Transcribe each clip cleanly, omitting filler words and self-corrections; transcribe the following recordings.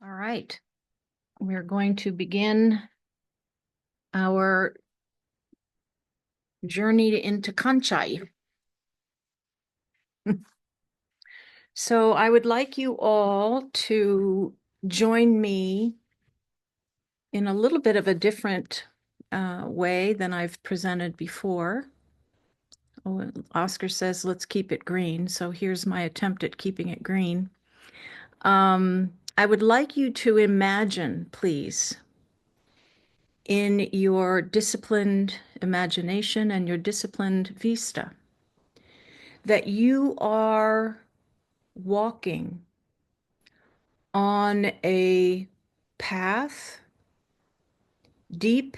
All right, we're going to begin our journey into Kanchai. So I would like you all to join me in a little bit of a different way than I've presented before. Oh, Oscar says, let's keep it green. So here's my attempt at keeping it green. I would like you to imagine, please, in your disciplined imagination and your disciplined vista, that you are walking on a path deep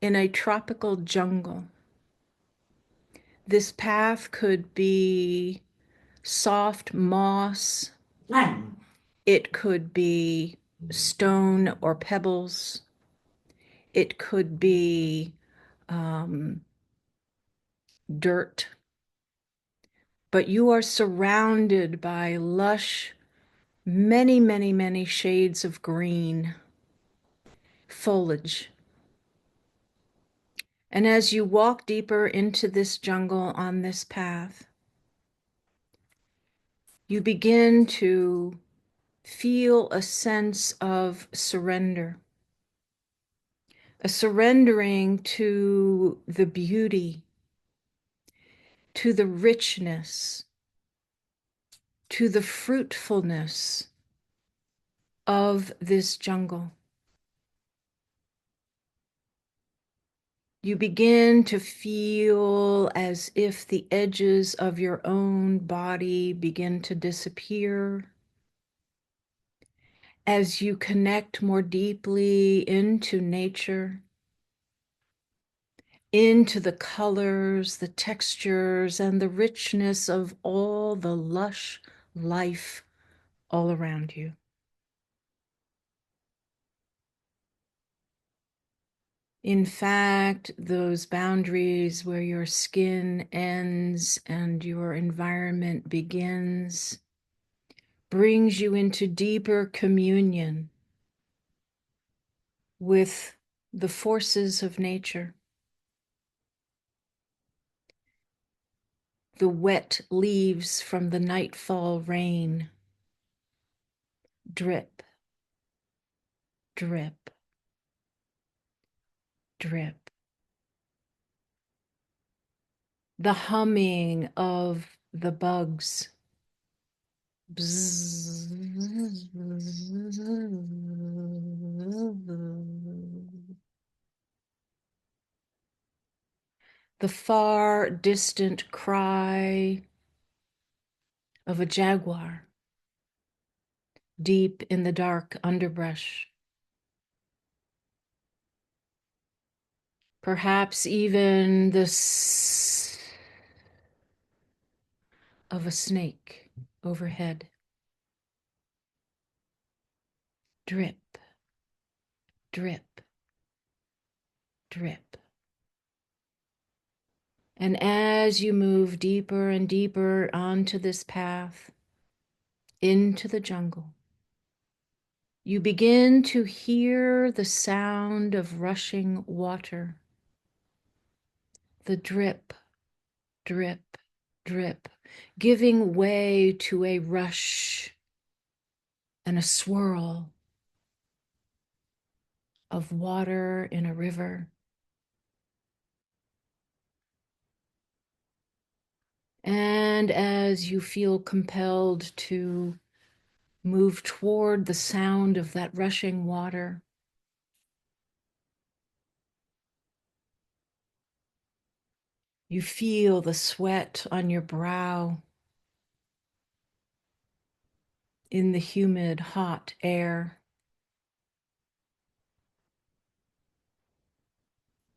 in a tropical jungle. This path could be soft moss, it could be stone or pebbles, it could be dirt, but you are surrounded by lush, many, many, many shades of green foliage. And as you walk deeper into this jungle on this path, you begin to feel a sense of surrender, a surrendering to the beauty, to the richness, to the fruitfulness of this jungle. You begin to feel as if the edges of your own body begin to disappear as you connect more deeply into nature, into the colors, the textures, and the richness of all the lush life all around you. In fact, those boundaries where your skin ends and your environment begins brings you into deeper communion with the forces of nature. The wet leaves from the nightfall rain drip, drip, drip. The humming of the bugs. Bzzz. The far distant cry of a jaguar deep in the dark underbrush. Perhaps even the of a snake overhead. Drip, drip, drip. And as you move deeper and deeper onto this path, into the jungle, you begin to hear the sound of rushing water. The drip, drip, drip, giving way to a rush and a swirl of water in a river. And as you feel compelled to move toward the sound of that rushing water, you feel the sweat on your brow in the humid, hot air.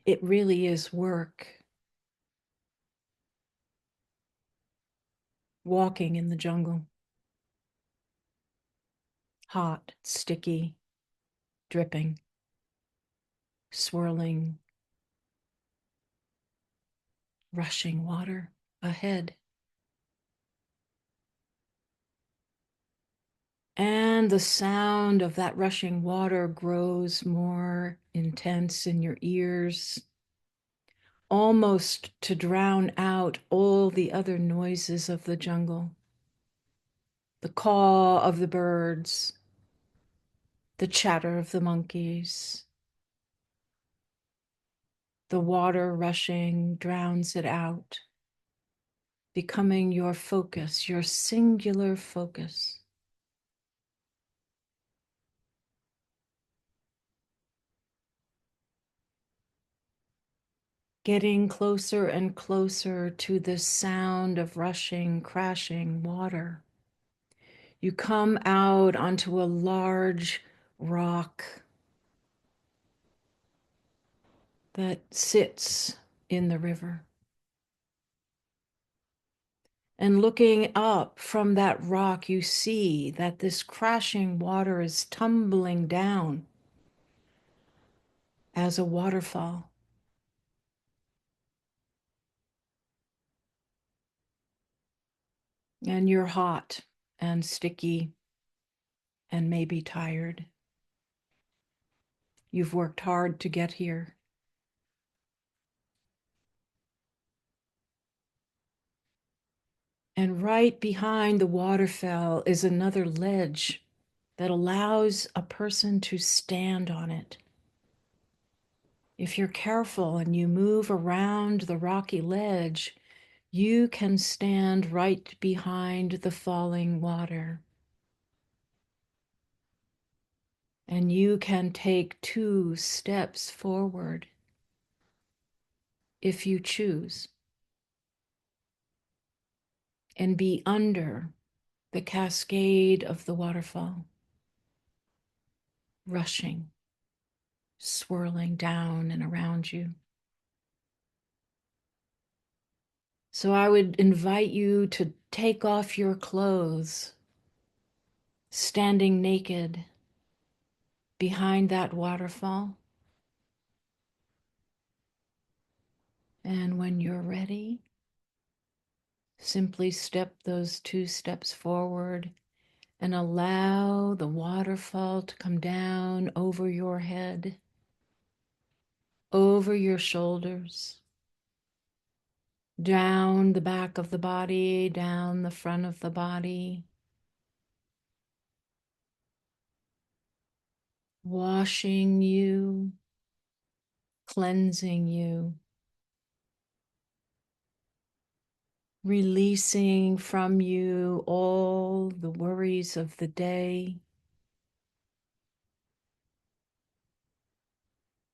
It really is work, walking in the jungle. Hot, sticky, dripping, swirling, rushing water ahead. And the sound of that rushing water grows more intense in your ears, almost to drown out all the other noises of the jungle. The caw of the birds, the chatter of the monkeys, the water rushing drowns it out, becoming your focus, your singular focus. Getting closer and closer to the sound of rushing, crashing water. You come out onto a large rock that sits in the river. And looking up from that rock, you see that this crashing water is tumbling down as a waterfall. And you're hot and sticky and maybe tired. You've worked hard to get here. And right behind the waterfall is another ledge that allows a person to stand on it. If you're careful and you move around the rocky ledge, you can stand right behind the falling water. And you can take 2 steps forward if you choose and be under the cascade of the waterfall, rushing, swirling down and around you. So I would invite you to take off your clothes, standing naked behind that waterfall. And when you're ready, simply step those 2 steps forward and allow the waterfall to come down over your head, over your shoulders, down the back of the body, down the front of the body, washing you, cleansing you, releasing from you all the worries of the day,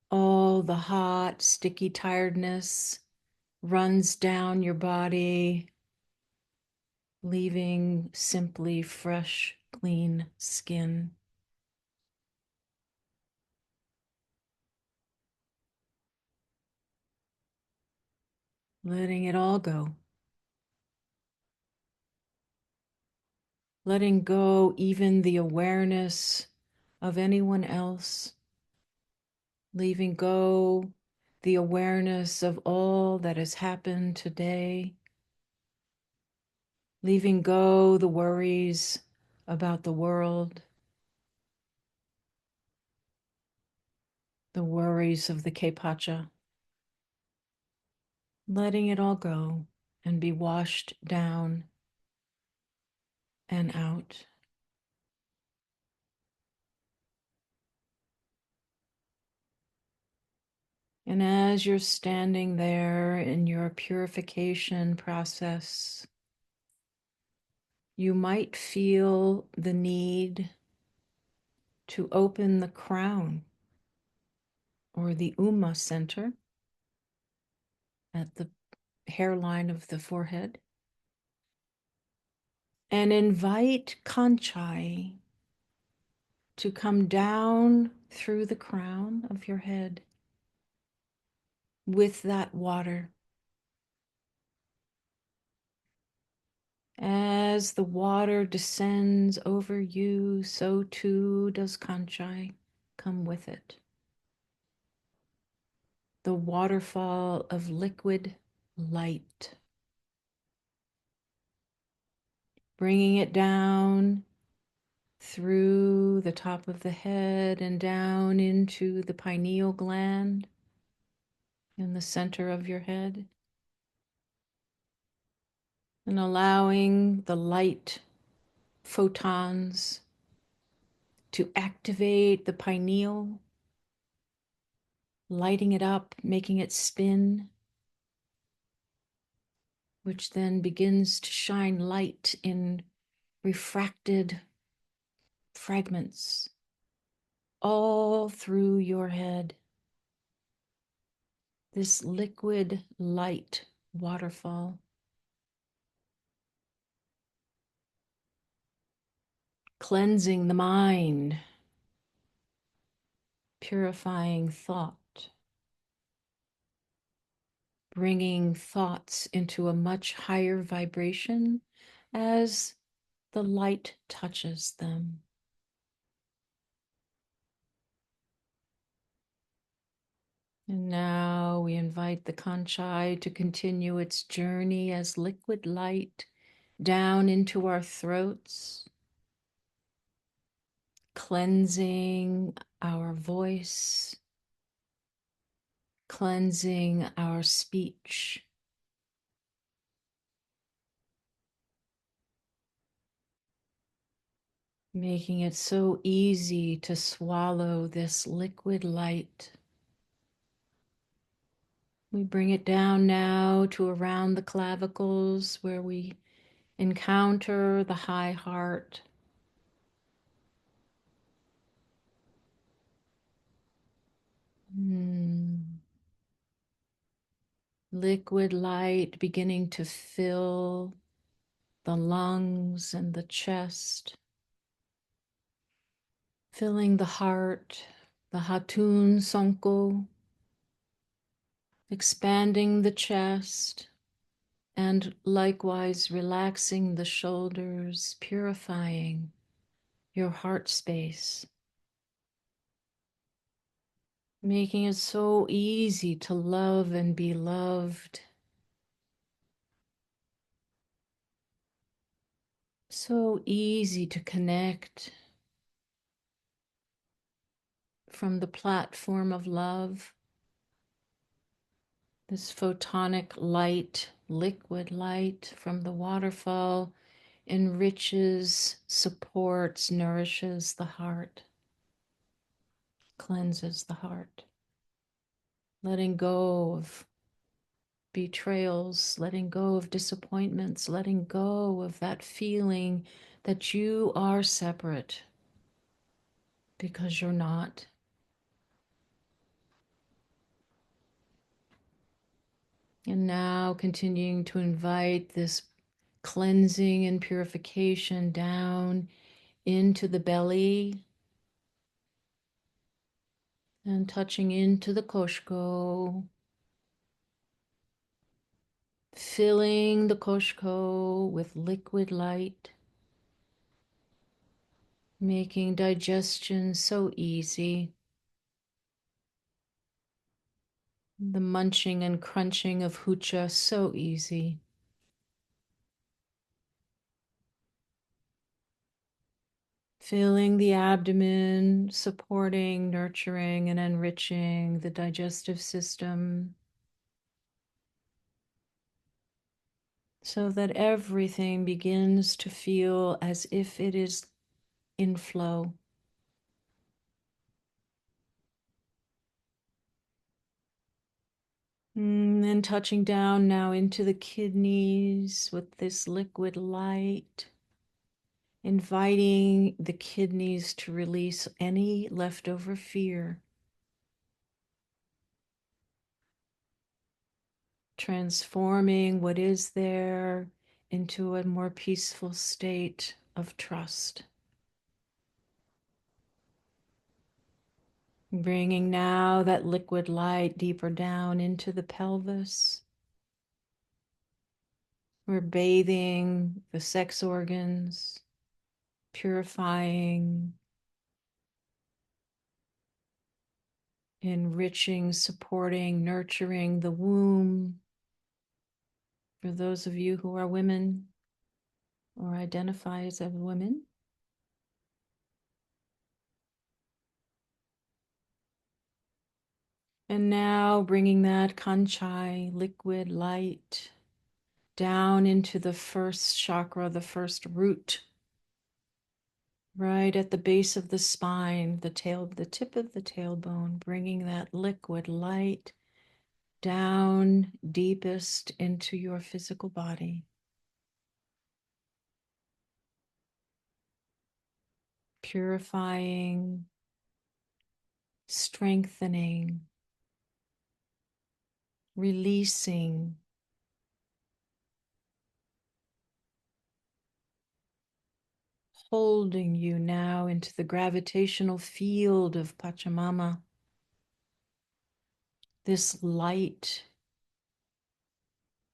all the hot, sticky tiredness runs down your body, leaving simply fresh, clean skin. Letting it all go. Letting go even the awareness of anyone else. Leaving go the awareness of all that has happened today. Leaving go the worries about the world, the worries of the Kepacha. Letting it all go and be washed down and out. And as you're standing there in your purification process, you might feel the need to open the crown or the Uma center at the hairline of the forehead and invite Kanchai to come down through the crown of your head with that water. As the water descends over you, so too does Kanchai come with it. The waterfall of liquid light, bringing it down through the top of the head and down into the pineal gland in the center of your head, and allowing the light photons to activate the pineal, lighting it up, making it spin, which then begins to shine light in refracted fragments all through your head. This liquid light waterfall, cleansing the mind, purifying thought, bringing thoughts into a much higher vibration as the light touches them. And now we invite the conchai to continue its journey as liquid light down into our throats, cleansing our voice, cleansing our speech, making it so easy to swallow this liquid light. We bring it down now to around the clavicles where we encounter the high heart. Liquid light beginning to fill the lungs and the chest, filling the heart, the Hatun Sonko, expanding the chest, and likewise relaxing the shoulders, purifying your heart space, making it so easy to love and be loved, so easy to connect from the platform of love. This photonic light, liquid light from the waterfall enriches, supports, nourishes the heart, cleanses the heart. Letting go of betrayals, letting go of disappointments, letting go of that feeling that you are separate because you're not. And now continuing to invite this cleansing and purification down into the belly and touching into the koshko, filling the koshko with liquid light, making digestion so easy. The munching and crunching of hucha so easy. Filling the abdomen, supporting, nurturing, and enriching the digestive system so that everything begins to feel as if it is in flow. Then touching down now into the kidneys with this liquid light, inviting the kidneys to release any leftover fear, transforming what is there into a more peaceful state of trust. Bringing now that liquid light deeper down into the pelvis. We're bathing the sex organs, purifying, enriching, supporting, nurturing the womb. For those of you who are women or identify as women, And now bringing that kanchai, liquid light, down into the first chakra, the first root, right at the base of the spine, the tip of the tailbone, bringing that liquid light down deepest into your physical body. Purifying, strengthening, releasing, holding you now into the gravitational field of Pachamama, this light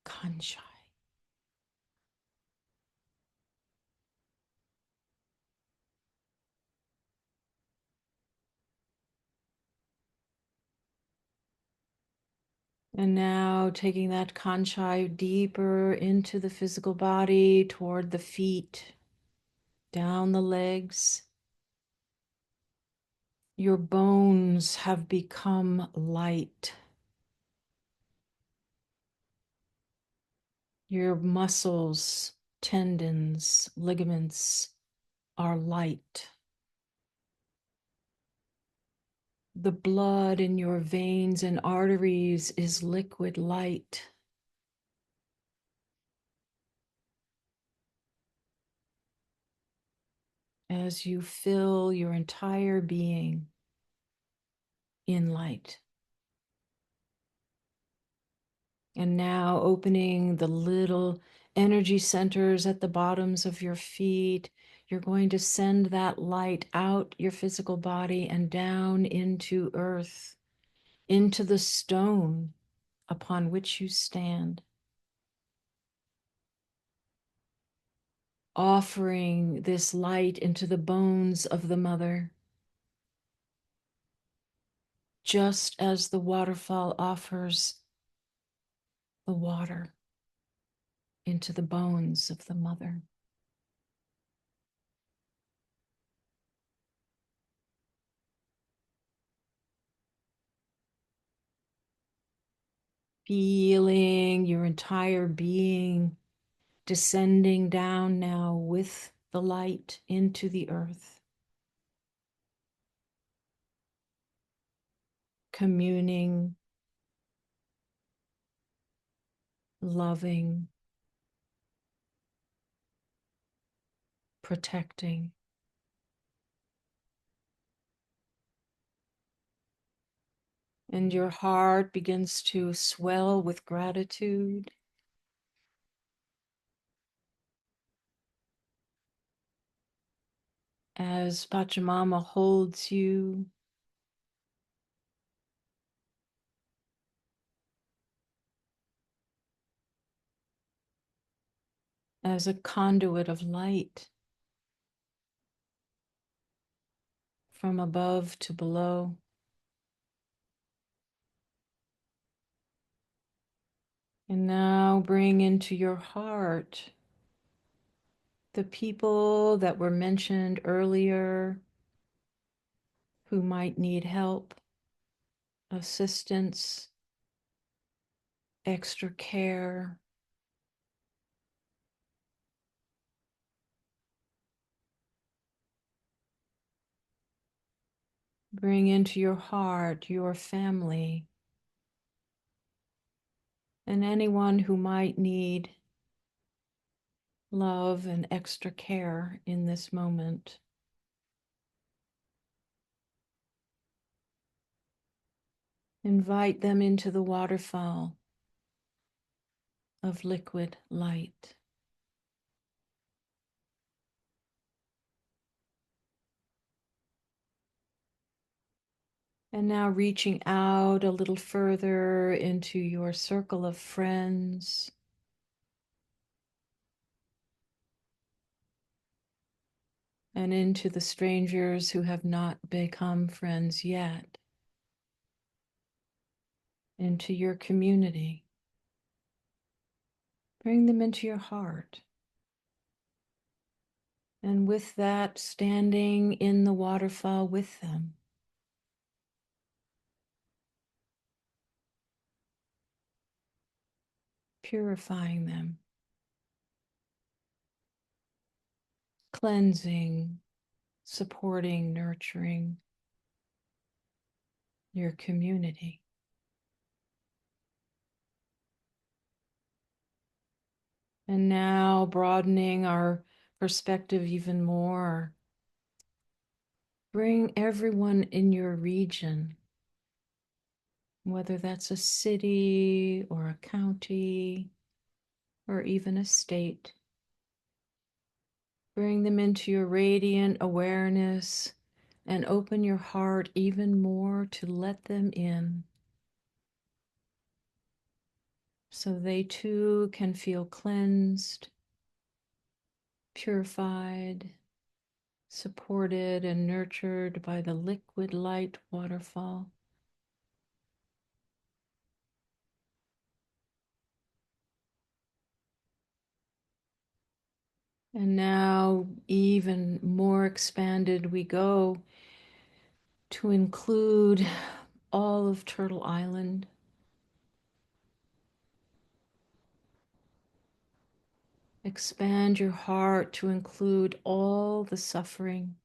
kanchai. And now taking that kanchai deeper into the physical body, toward the feet, down the legs. Your bones have become light. Your muscles, tendons, ligaments are light. The blood in your veins and arteries is liquid light. As you fill your entire being in light. And now opening the little energy centers at the bottoms of your feet, you're going to send that light out your physical body and down into earth, into the stone upon which you stand. Offering this light into the bones of the mother, just as the waterfall offers the water into the bones of the mother. Feeling your entire being descending down now with the light into the earth. Communing, loving, protecting. And your heart begins to swell with gratitude. As Pachamama holds you, as a conduit of light from above to below. And now bring into your heart the people that were mentioned earlier who might need help, assistance, extra care. Bring into your heart your family and anyone who might need love and extra care in this moment. Invite them into the waterfall of liquid light. And now reaching out a little further into your circle of friends. And into the strangers who have not become friends yet. Into your community. Bring them into your heart. And with that, standing in the waterfall with them. purifying them, cleansing, supporting, nurturing your community. And now broadening our perspective even more. Bring everyone in your region, whether that's a city or a county or even a state. Bring them into your radiant awareness and open your heart even more to let them in, so they too can feel cleansed, purified, supported, and nurtured by the liquid light waterfall. And now, even more expanded, we go to include all of Turtle Island. Expand your heart to include all the suffering,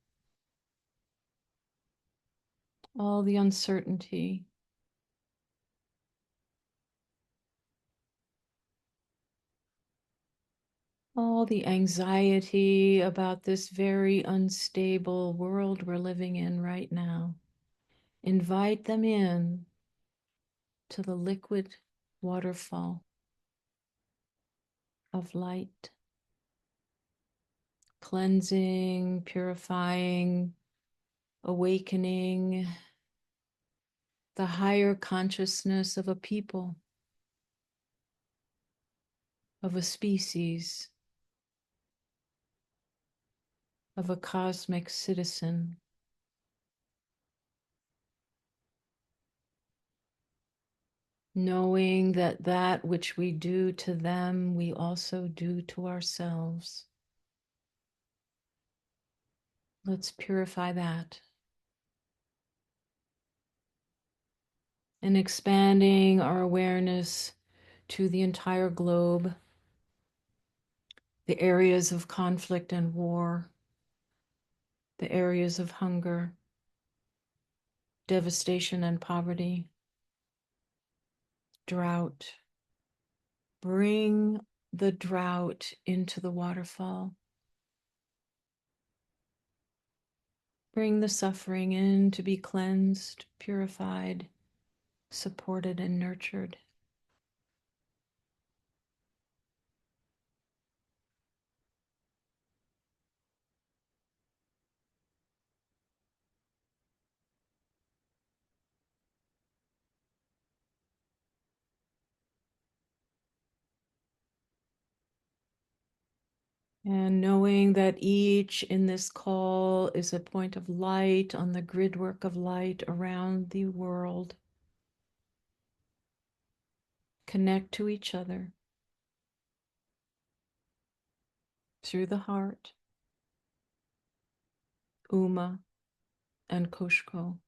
all the uncertainty, all the anxiety about this very unstable world we're living in right now. Invite them in to the liquid waterfall of light, cleansing, purifying, awakening the higher consciousness of a people, of a species, of a cosmic citizen. Knowing that that which we do to them, we also do to ourselves. Let's purify that. And expanding our awareness to the entire globe, the areas of conflict and war, the areas of hunger, devastation and poverty, drought. Bring the drought into the waterfall. Bring the suffering in to be cleansed, purified, supported, and nurtured. And knowing that each in this call is a point of light on the gridwork of light around the world. Connect to each other through the heart, Uma and Koshko,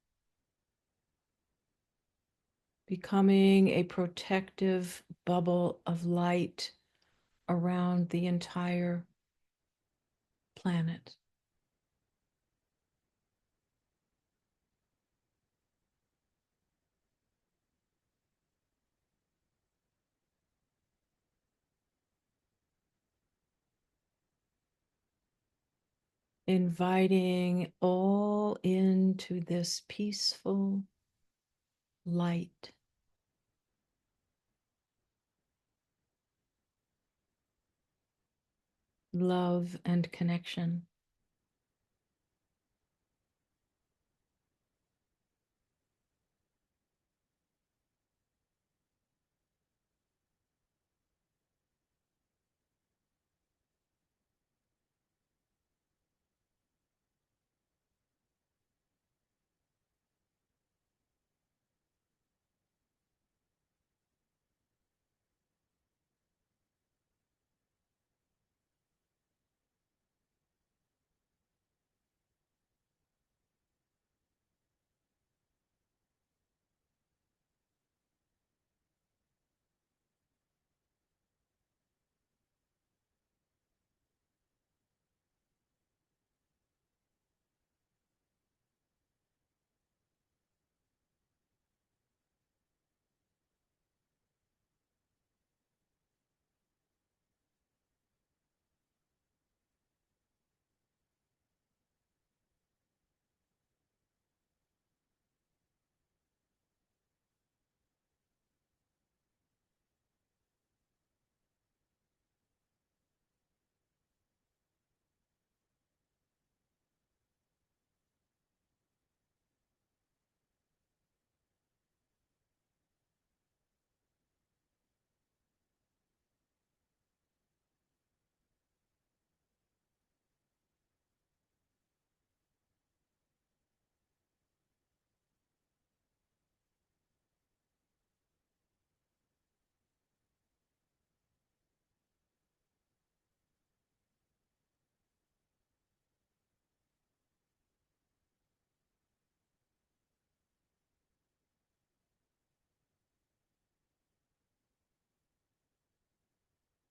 becoming a protective bubble of light around the entire planet. Inviting all into this peaceful light. Love and connection.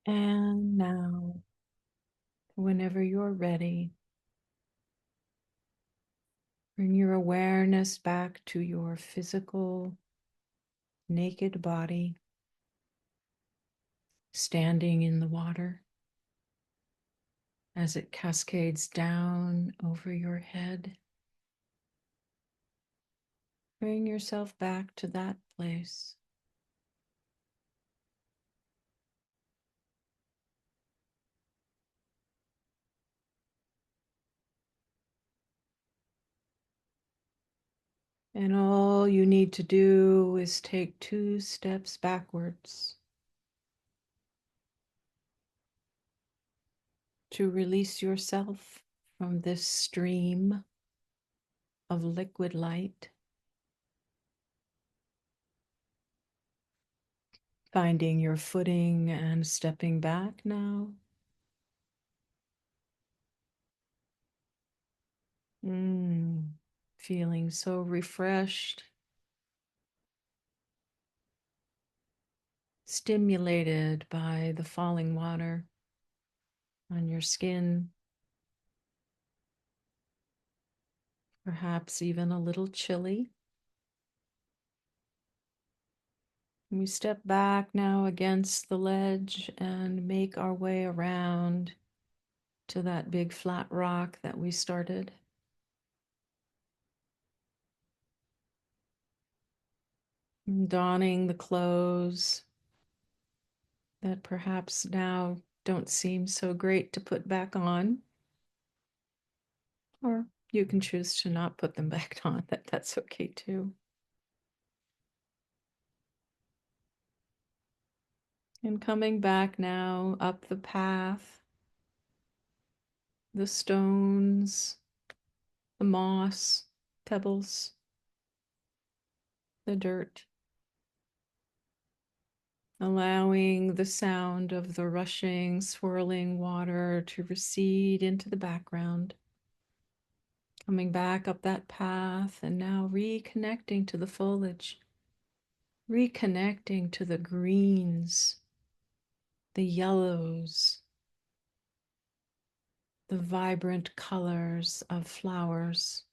And now, whenever you're ready, bring your awareness back to your physical, naked body, standing in the water as it cascades down over your head. Bring yourself back to that place. And all you need to do is take 2 steps backwards to release yourself from this stream of liquid light, finding your footing and stepping back now. Feeling so refreshed, stimulated by the falling water on your skin, perhaps even a little chilly. We step back now against the ledge and make our way around to that big flat rock that we started. Donning the clothes that perhaps now don't seem so great to put back on. Or you can choose to not put them back on. That's okay too. And coming back now up the path, the stones, the moss, pebbles, the dirt, allowing the sound of the rushing, swirling water to recede into the background. Coming back up that path and now reconnecting to the foliage, reconnecting to the greens, the yellows, the vibrant colors of flowers,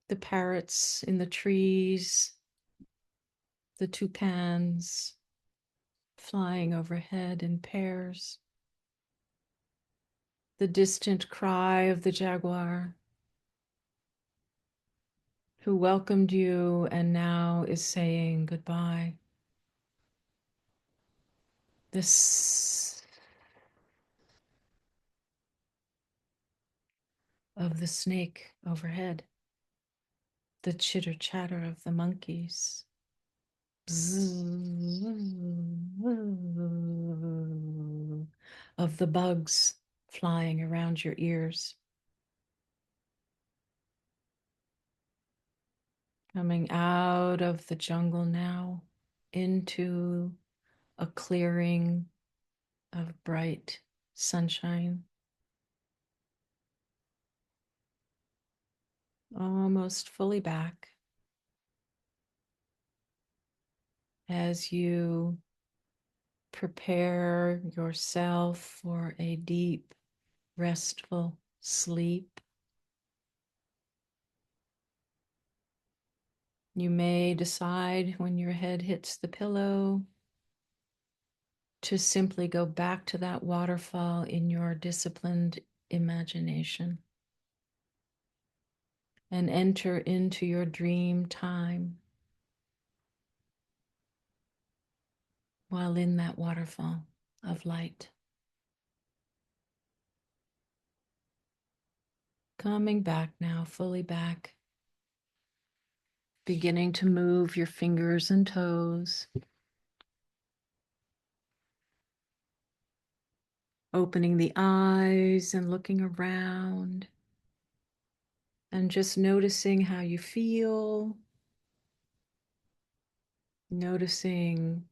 the parrots in the trees, the toucans flying overhead in pairs, the distant cry of the jaguar who welcomed you and now is saying goodbye. This of the snake overhead, the chitter chatter of the monkeys, of the bugs flying around your ears. Coming out of the jungle now into a clearing of bright sunshine. Almost fully back as you prepare yourself for a deep, restful sleep. You may decide when your head hits the pillow to simply go back to that waterfall in your disciplined imagination and enter into your dream time while in that waterfall of light. Coming back now, fully back, beginning to move your fingers and toes, opening the eyes and looking around, and just noticing how you feel, noticing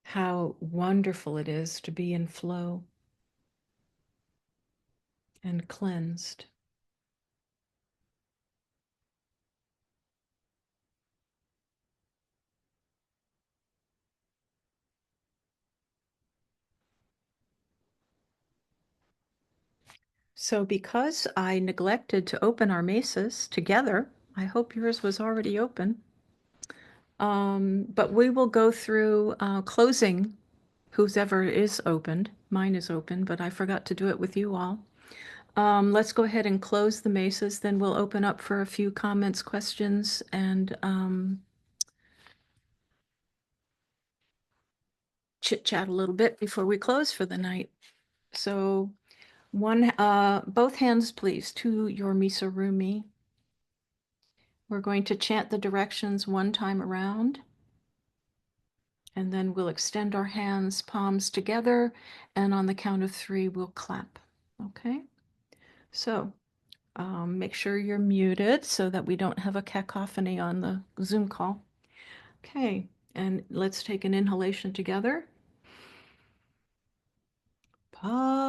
how wonderful it is to be in flow and cleansed. So because I neglected to open our mesas together, I hope yours was already open. But we will go through closing whose ever is opened. Mine is open, but I forgot to do it with you all. Let's go ahead and close the mesas, then we'll open up for a few comments, questions, and chit chat a little bit before we close for the night. So both hands please to your misorumi. We're going to chant the directions one time around, and then we'll extend our hands, palms together, and on the count of 3, we'll clap. Okay? So make sure you're muted so that we don't have a cacophony on the Zoom call. Okay, and let's take an inhalation together. Pachamama.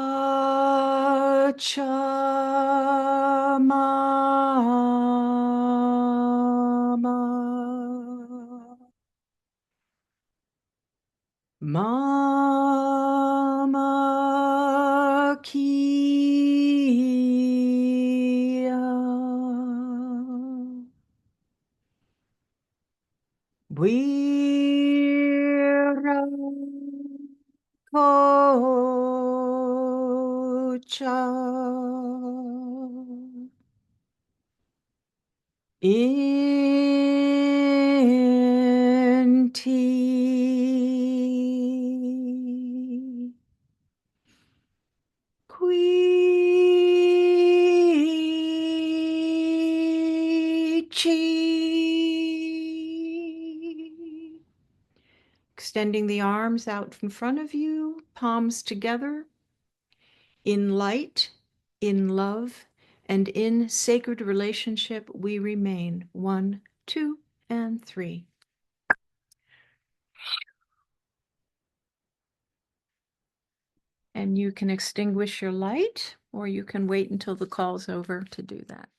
Mama Kia. Wira Kocha. Inti. Qui-chi. Extending the arms out in front of you, palms together. In light, in love, and in sacred relationship, we remain. 1, 2, and 3. And you can extinguish your light, or you can wait until the call's over to do that.